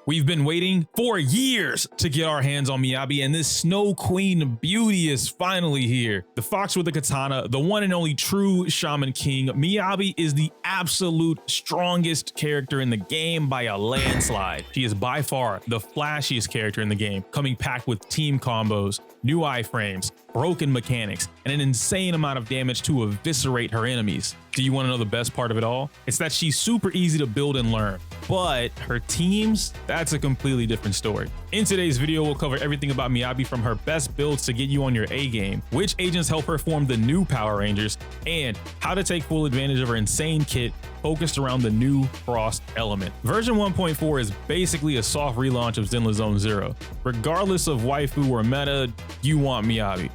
We've been waiting for years to get our hands on Miyabi, and this Snow Queen beauty is finally here. The fox with the katana, the one and only true Shaman King, Miyabi is the absolute strongest character in the game by a landslide. She is by far the flashiest character in the game, coming packed with team combos, new iframes, broken mechanics, and an insane amount of damage to eviscerate her enemies. Do you want to know the best part of it all? It's that she's super easy to build and learn, but her teams, that's a completely different story. In today's video, we'll cover everything about Miyabi, from her best builds to get you on your A game, which agents help her form the new Power Rangers, and how to take full advantage of her insane kit focused around the new Frost element. Version 1.4 is basically a soft relaunch of Zenless Zone Zero. Regardless of waifu or meta, you want Miyabi.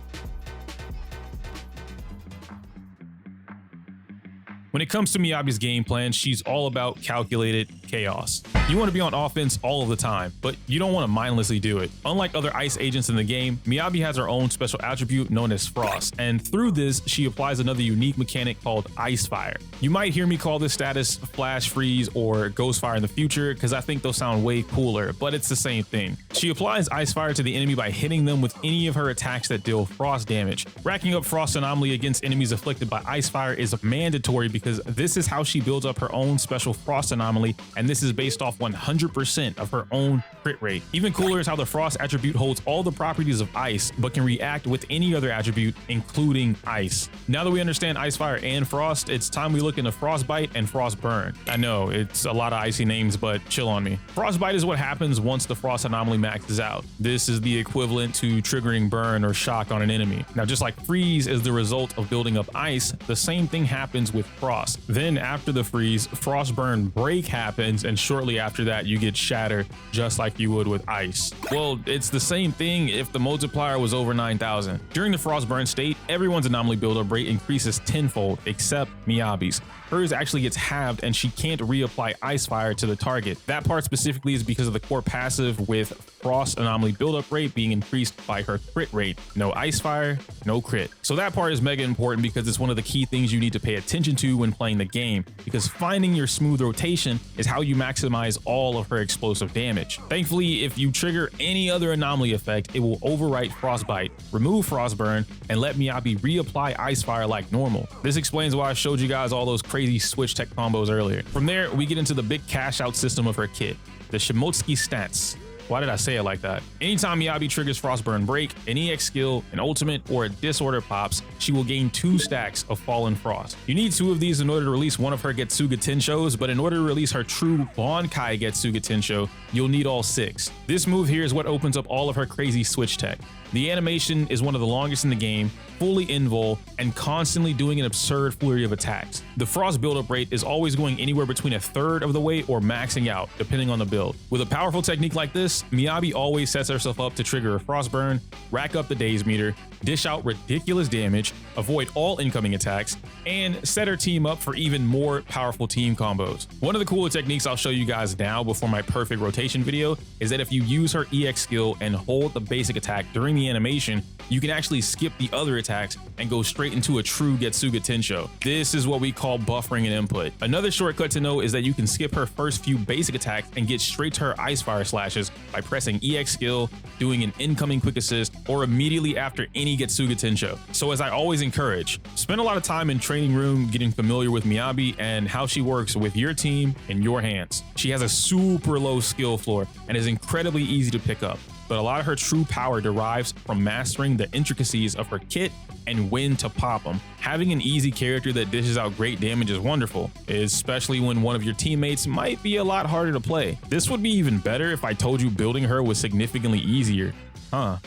When it comes to Miyabi's game plan, she's all about calculated chaos. You want to be on offense all of the time, but you don't want to mindlessly do it. Unlike other ice agents in the game, Miyabi has her own special attribute known as Frost, and through this, she applies another unique mechanic called Ice Fire. You might hear me call this status Flash Freeze or Ghost Fire in the future, because I think those sound way cooler, but it's the same thing. She applies Ice Fire to the enemy by hitting them with any of her attacks that deal Frost damage. Racking up Frost Anomaly against enemies afflicted by Ice Fire is mandatory because this is how she builds up her own special Frost Anomaly, and this is based off 100% of her own crit rate. Even cooler is how the Frost attribute holds all the properties of ice, but can react with any other attribute, including ice. Now that we understand Ice Fire and Frost, it's time we look into Frostbite and Frostburn. I know, it's a lot of icy names, but chill on me. Frostbite is what happens once the Frost Anomaly maxes out. This is the equivalent to triggering burn or shock on an enemy. Now, just like Freeze is the result of building up ice, the same thing happens with Frost. Then after the freeze, Frostburn Break happens, and shortly after that you get Shatter, just like you would with ice. Well, it's the same thing if the multiplier was over 9,000. During the Frostburn state, everyone's anomaly buildup rate increases tenfold except Miyabi's. Hers actually gets halved, and she can't reapply Ice Fire to the target. That part specifically is because of the core passive, with Frost anomaly buildup rate being increased by her crit rate. No Ice Fire, no crit. So that part is mega important because it's one of the key things you need to pay attention to when playing the game, because finding your smooth rotation is how you maximize all of her explosive damage. Thankfully, if you trigger any other anomaly effect, it will overwrite Frostbite, remove Frostburn, and let Miyabi reapply Ice Fire like normal. This explains why I showed you guys all those crazy switch tech combos earlier. From there, we get into the big cash out system of her kit, the Shimotsky stance. Why did I say it like that? Anytime Miyabi triggers Frostburn Break, an EX skill, an ultimate, or a disorder pops, she will gain 2 stacks of Fallen Frost. You need 2 of these in order to release one of her Getsuga Tenshos, but in order to release her true Bankai Getsuga Tensho, you'll need all 6. This move here is what opens up all of her crazy switch tech. The animation is one of the longest in the game, fully invul, and constantly doing an absurd flurry of attacks. The Frost buildup rate is always going anywhere between 1/3 of the way or maxing out, depending on the build. With a powerful technique like this, Miyabi always sets herself up to trigger a Frostburn, rack up the daze meter, dish out ridiculous damage, avoid all incoming attacks, and set her team up for even more powerful team combos. One of the cooler techniques I'll show you guys now before my perfect rotation video is that if you use her EX skill and hold the basic attack during the animation, you can actually skip the other attacks and go straight into a true Getsuga Tensho. This is what we call buffering an input. Another shortcut to know is that you can skip her first few basic attacks and get straight to her Ice Fire slashes by pressing EX skill, doing an incoming quick assist, or immediately after any Getsuga Tensho. So as I always encourage, spend a lot of time in training room getting familiar with Miyabi and how she works with your team in your hands. She has a super low skill floor and is incredibly easy to pick up, but a lot of her true power derives from mastering the intricacies of her kit and when to pop them. Having an easy character that dishes out great damage is wonderful, especially when one of your teammates might be a lot harder to play. This would be even better if I told you building her was significantly easier, huh?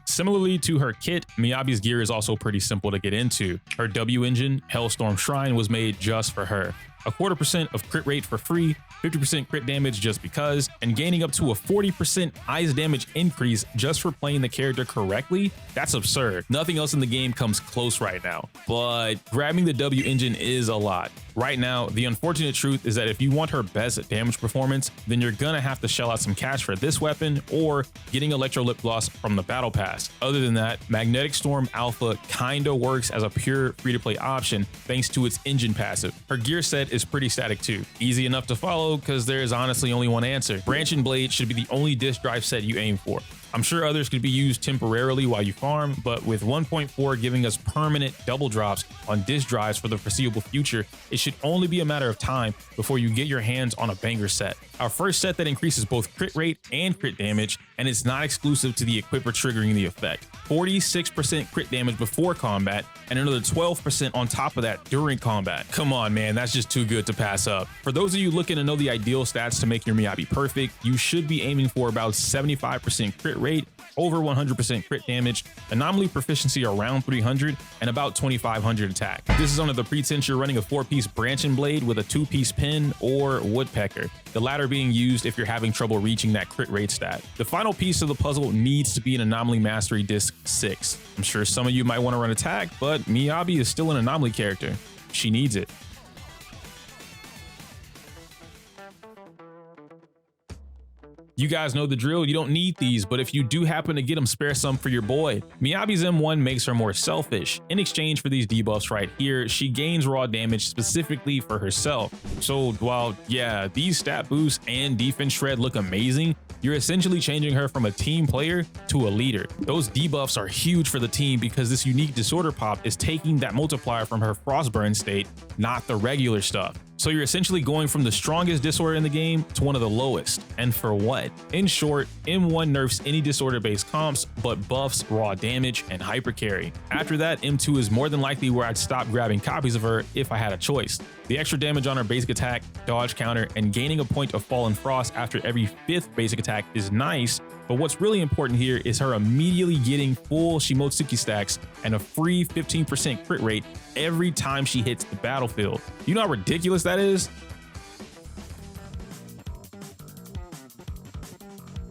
Similarly to her kit, Miyabi's gear is also pretty simple to get into. Her W engine, Hellstorm Shrine, was made just for her. a 1/4% of crit rate for free, 50% crit damage just because, and gaining up to a 40% ice damage increase just for playing the character correctly. That's absurd. Nothing else in the game comes close right now, but grabbing the W engine is a lot. Right now, the unfortunate truth is that if you want her best damage performance, then you're gonna have to shell out some cash for this weapon or getting Electro Lip Gloss from the Battle Pass. Other than that, Magnetic Storm Alpha kinda works as a pure free-to-play option thanks to its engine passive. Her gear set is pretty static too. Easy enough to follow because there is honestly only one answer. Branch and Blade should be the only disc drive set you aim for. I'm sure others could be used temporarily while you farm, but with 1.4 giving us permanent double drops on disc drives for the foreseeable future, it should only be a matter of time before you get your hands on a banger set. Our first set that increases both crit rate and crit damage, and it's not exclusive to the equipper triggering the effect. 46% crit damage before combat, and another 12% on top of that during combat. Come on, man, that's just too good to pass up. For those of you looking to know the ideal stats to make your Miyabi perfect, you should be aiming for about 75% crit rate, over 100% crit damage, anomaly proficiency around 300, and about 2500 attack. This is under the pretense you're running a 4-piece branch and blade with a 2-piece pin or woodpecker, the latter being used if you're having trouble reaching that crit rate stat. The final piece of the puzzle needs to be an anomaly mastery disc 6. I'm sure some of you might want to run attack, but Miyabi is still an anomaly character. She needs it. You guys know the drill, you don't need these, but if you do happen to get them, spare some for your boy. Miyabi's M1 makes her more selfish. In exchange for these debuffs right here, she gains raw damage specifically for herself. So while, yeah, these stat boosts and defense shred look amazing, you're essentially changing her from a team player to a leader. Those debuffs are huge for the team because this unique disorder pop is taking that multiplier from her Frostburn state, not the regular stuff. So you're essentially going from the strongest disorder in the game to one of the lowest. And for what? In short, M1 nerfs any disorder-based comps, but buffs raw damage and hyper carry. After that, M2 is more than likely where I'd stop grabbing copies of her if I had a choice. The extra damage on her basic attack, dodge counter, and gaining a point of Fallen Frost after every 5th basic attack is nice, but what's really important here is her immediately getting full Shimotsuki stacks and a free 15% crit rate every time she hits the battlefield. You know how ridiculous that is?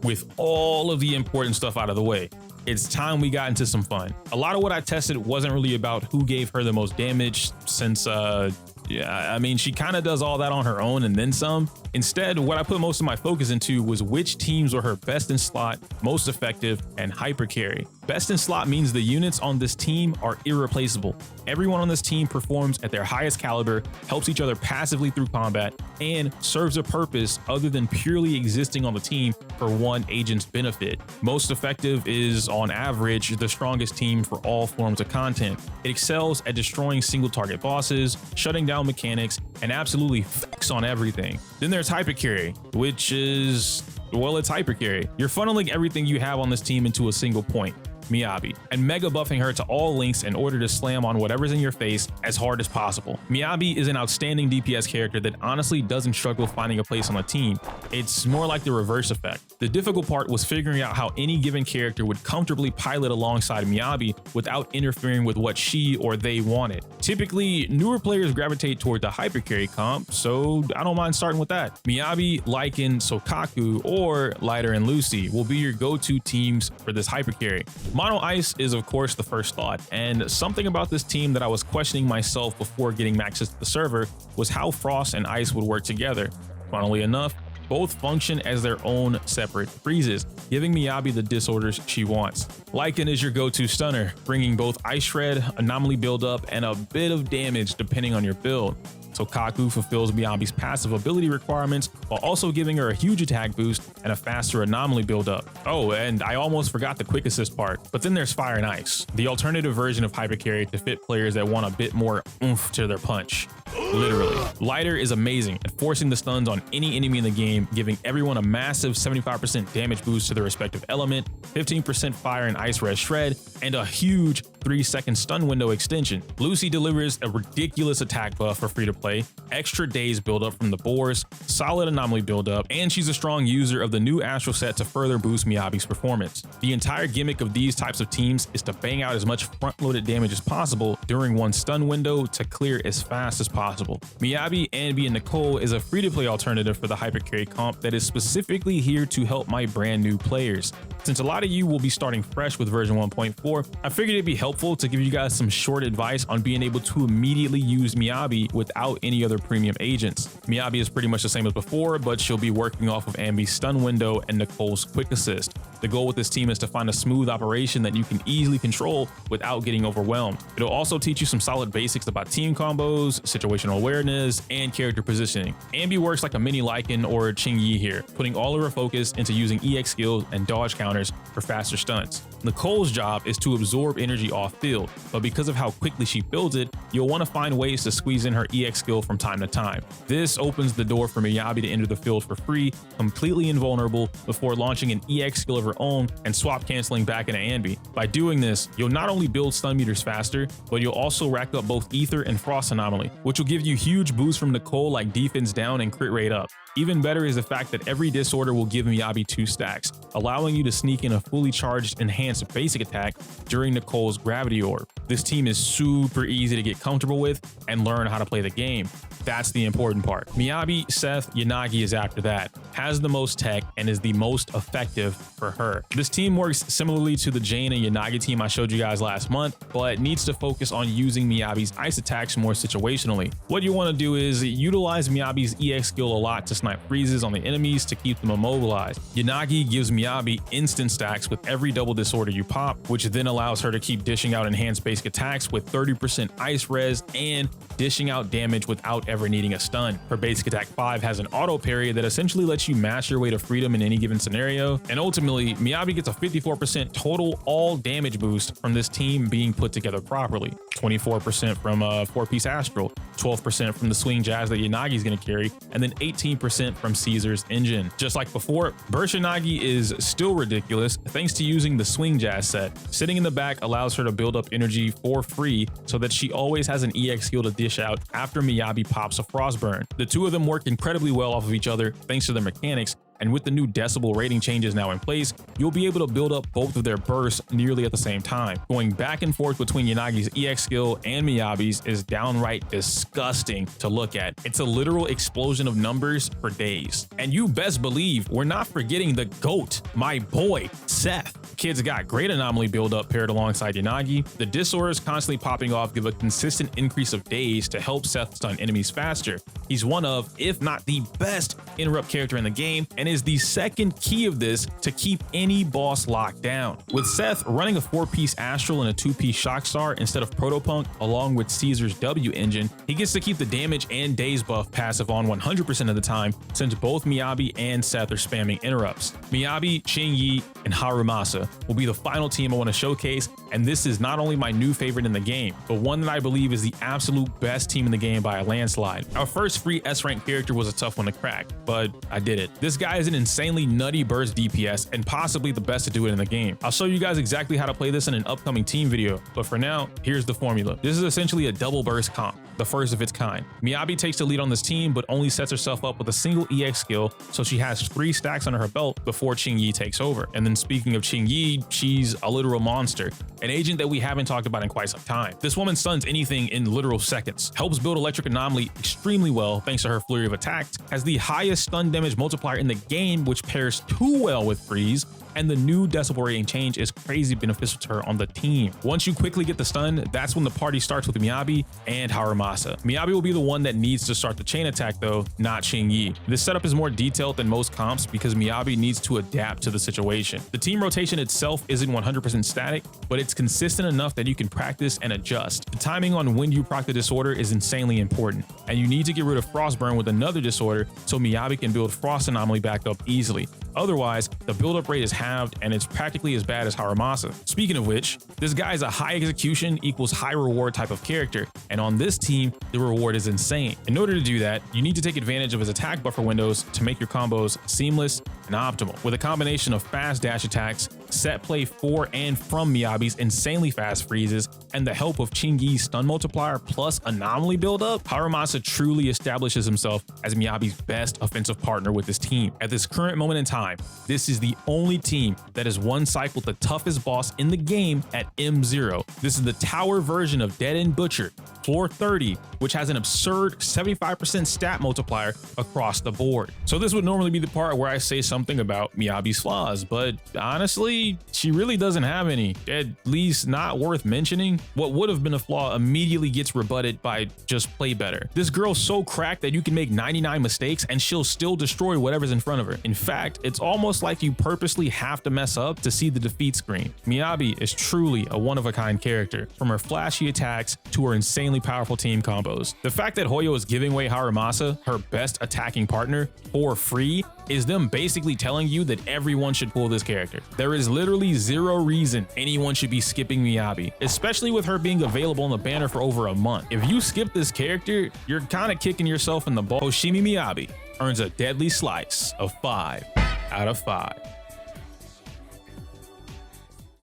With all of the important stuff out of the way, it's time we got into some fun. A lot of what I tested wasn't really about who gave her the most damage since, yeah, I mean, she kind of does all that on her own and then some. Instead, what I put most of my focus into was which teams were her best in slot, most effective, and hyper carry. Best in slot means the units on this team are irreplaceable. Everyone on this team performs at their highest caliber, helps each other passively through combat, and serves a purpose other than purely existing on the team for one agent's benefit. Most effective is, on average, the strongest team for all forms of content. It excels at destroying single target bosses, shutting down mechanics, and absolutely fucks on everything. Then there's hyper carry, which is, well, it's hyper carry. You're funneling everything you have on this team into a single point, Miyabi, and mega buffing her to all links in order to slam on whatever's in your face as hard as possible. Miyabi is an outstanding DPS character that honestly doesn't struggle finding a place on a team. It's more like the reverse effect. The difficult part was figuring out how any given character would comfortably pilot alongside Miyabi without interfering with what she or they wanted. Typically, newer players gravitate toward the hyper carry comp, so I don't mind starting with that. Miyabi, Lycan, Sokaku, or Lighter and Lucy will be your go-to teams for this hyper carry. Mono Ice is of course the first thought, and something about this team that I was questioning myself before getting access to the server was how Frost and Ice would work together. Funnily enough, both function as their own separate freezes, giving Miyabi the disorders she wants. Lycan is your go-to stunner, bringing both Ice Shred, Anomaly build-up, and a bit of damage depending on your build. Sokaku fulfills Miyabi's passive ability requirements while also giving her a huge attack boost and a faster anomaly buildup. Oh, and I almost forgot the quick assist part, but then there's Fire and Ice, the alternative version of hyper carry to fit players that want a bit more oomph to their punch. Literally. Lighter is amazing at forcing the stuns on any enemy in the game, giving everyone a massive 75% damage boost to their respective element, 15% fire and ice res shred, and a huge 3-second stun window extension. Lucy delivers a ridiculous attack buff for free-to-play, extra days build-up from the boars, solid anomaly build-up, and she's a strong user of the new astral set to further boost Miyabi's performance. The entire gimmick of these types of teams is to bang out as much front-loaded damage as possible during one stun window to clear as fast as possible. Miyabi, Anby, and Nicole is a free-to-play alternative for the hypercarry comp that is specifically here to help my brand new players. Since a lot of you will be starting fresh with version 1.4, I figured it'd be helpful to give you guys some short advice on being able to immediately use Miyabi without any other premium agents. Miyabi is pretty much the same as before, but she'll be working off of Anby's stun window and Nicole's quick assist. The goal with this team is to find a smooth operation that you can easily control without getting overwhelmed. It'll also teach you some solid basics about team combos, situational awareness, and character positioning. Anby works like a mini Lycan or Ching-Yi here, putting all of her focus into using EX skills and dodge counters for faster stunts. Nicole's job is to absorb energy off field, but because of how quickly she builds it, you'll want to find ways to squeeze in her EX skill from time to time. This opens the door for Miyabi to enter the field for free, completely invulnerable, before launching an EX skill of her own and swap canceling back into Anby. By doing this, you'll not only build stun meters faster, but you'll also rack up both Ether and Frost Anomaly, which will give you huge boosts from Nicole like defense down and crit rate up. Even better is the fact that every disorder will give Miyabi 2 stacks, allowing you to sneak in a fully charged enhanced basic attack during Nicole's gravity orb. This team is super easy to get comfortable with and learn how to play the game. That's the important part. Miyabi, Seth, Yanagi is after that, has the most tech, and is the most effective for her. This team works similarly to the Jane and Yanagi team I showed you guys last month, but needs to focus on using Miyabi's ice attacks more situationally. What you want to do is utilize Miyabi's EX skill a lot to snipe freezes on the enemies to keep them immobilized. Yanagi gives Miyabi instant stacks with every double disorder you pop, which then allows her to keep dishing out enhanced basic attacks with 30% ice res and dishing out damage without ever needing a stun. Her basic attack 5 has an auto parry that essentially lets you mash your way to freedom in any given scenario, and ultimately Miyabi gets a 54% total all damage boost from this team being put together properly. 24% from 4-piece Astral, 12% from the swing jazz that Yanagi is going to carry, and then 18% from Caesar's engine. Just like before, Burst Yanagi is still ridiculous thanks to using the swing jazz set. Sitting in the back allows her to build up energy for free so that she always has an EX skill to dish out after Miyabi pops a Frostburn. The two of them work incredibly well off of each other thanks to their mechanics, and with the new decibel rating changes now in place, you'll be able to build up both of their bursts nearly at the same time. Going back and forth between Yanagi's EX skill and Miyabi's is downright disgusting to look at. It's a literal explosion of numbers for days. And you best believe we're not forgetting the GOAT, my boy, Seth. Kid's got great anomaly build-up paired alongside Yanagi. The disorders constantly popping off give a consistent increase of days to help Seth stun enemies faster. He's one of, if not the best, interrupt character in the game, and is the second key of this to keep any boss locked down. With Seth running a 4-piece Astral and a 2-piece Shockstar instead of Protopunk along with Caesar's W engine, he gets to keep the damage and days buff passive on 100% of the time since both Miyabi and Seth are spamming interrupts. Miyabi, Ching-Yi, and Harumasa will be the final team I want to showcase, and this is not only my new favorite in the game, but one that I believe is the absolute best team in the game by a landslide. Our first free S-rank character was a tough one to crack, but I did it. This guy is an insanely nutty burst DPS and possibly the best to do it in the game. I'll show you guys exactly how to play this in an upcoming team video, but for now, here's the formula. This is essentially a double burst comp, the first of its kind. Miyabi takes the lead on this team, but only sets herself up with a single EX skill, so she has 3 stacks under her belt before Ching-Yi takes over. And then speaking of Ching-Yi, she's a literal monster, an agent that we haven't talked about in quite some time. This woman stuns anything in literal seconds, helps build electric anomaly extremely well thanks to her flurry of attacks, has the highest stun damage multiplier in the game, which pairs too well with freeze, and the new decibel rating change is crazy beneficial to her on the team. Once you quickly get the stun, that's when the party starts with Miyabi and Harumasa. Miyabi will be the one that needs to start the chain attack though, not Ching-Yi. This setup is more detailed than most comps because Miyabi needs to adapt to the situation. The team rotation itself isn't 100% static, but it's consistent enough that you can practice and adjust. The timing on when you proc the disorder is insanely important, and you need to get rid of Frostburn with another disorder so Miyabi can build Frost Anomaly back up easily. Otherwise, the build-up rate is halved and it's practically as bad as Harumasa. Speaking of which, this guy is a high execution equals high reward type of character, and on this team, the reward is insane. In order to do that, you need to take advantage of his attack buffer windows to make your combos seamless and optimal. With a combination of fast dash attacks, set play for and from Miyabi's insanely fast freezes, and the help of Chingy's stun multiplier plus anomaly buildup, Harumasa truly establishes himself as Miyabi's best offensive partner with his team. At this current moment in time, this is the only team that has one-cycled the toughest boss in the game at M0. This is the tower version of Dead End Butcher, floor 30, which has an absurd 75% stat multiplier across the board. So this would normally be the part where I say something about Miyabi's flaws, but honestly, she really doesn't have any, at least not worth mentioning. What would have been a flaw immediately gets rebutted by just play better. This girl's so cracked that you can make 99 mistakes and she'll still destroy whatever's in front of her. In fact, it's almost like you purposely have to mess up to see the defeat screen. Miyabi is truly a one-of-a-kind character, from her flashy attacks to her insanely powerful team combos. The fact that Hoyo is giving away Harumasa, her best attacking partner, for free is them basically telling you that everyone should pull this character. There is literally zero reason anyone should be skipping Miyabi, especially with her being available on the banner for over a month. If you skip this character, you're kind of kicking yourself in the ball. Hoshimi Miyabi earns a deadly slice of 5 out of 5.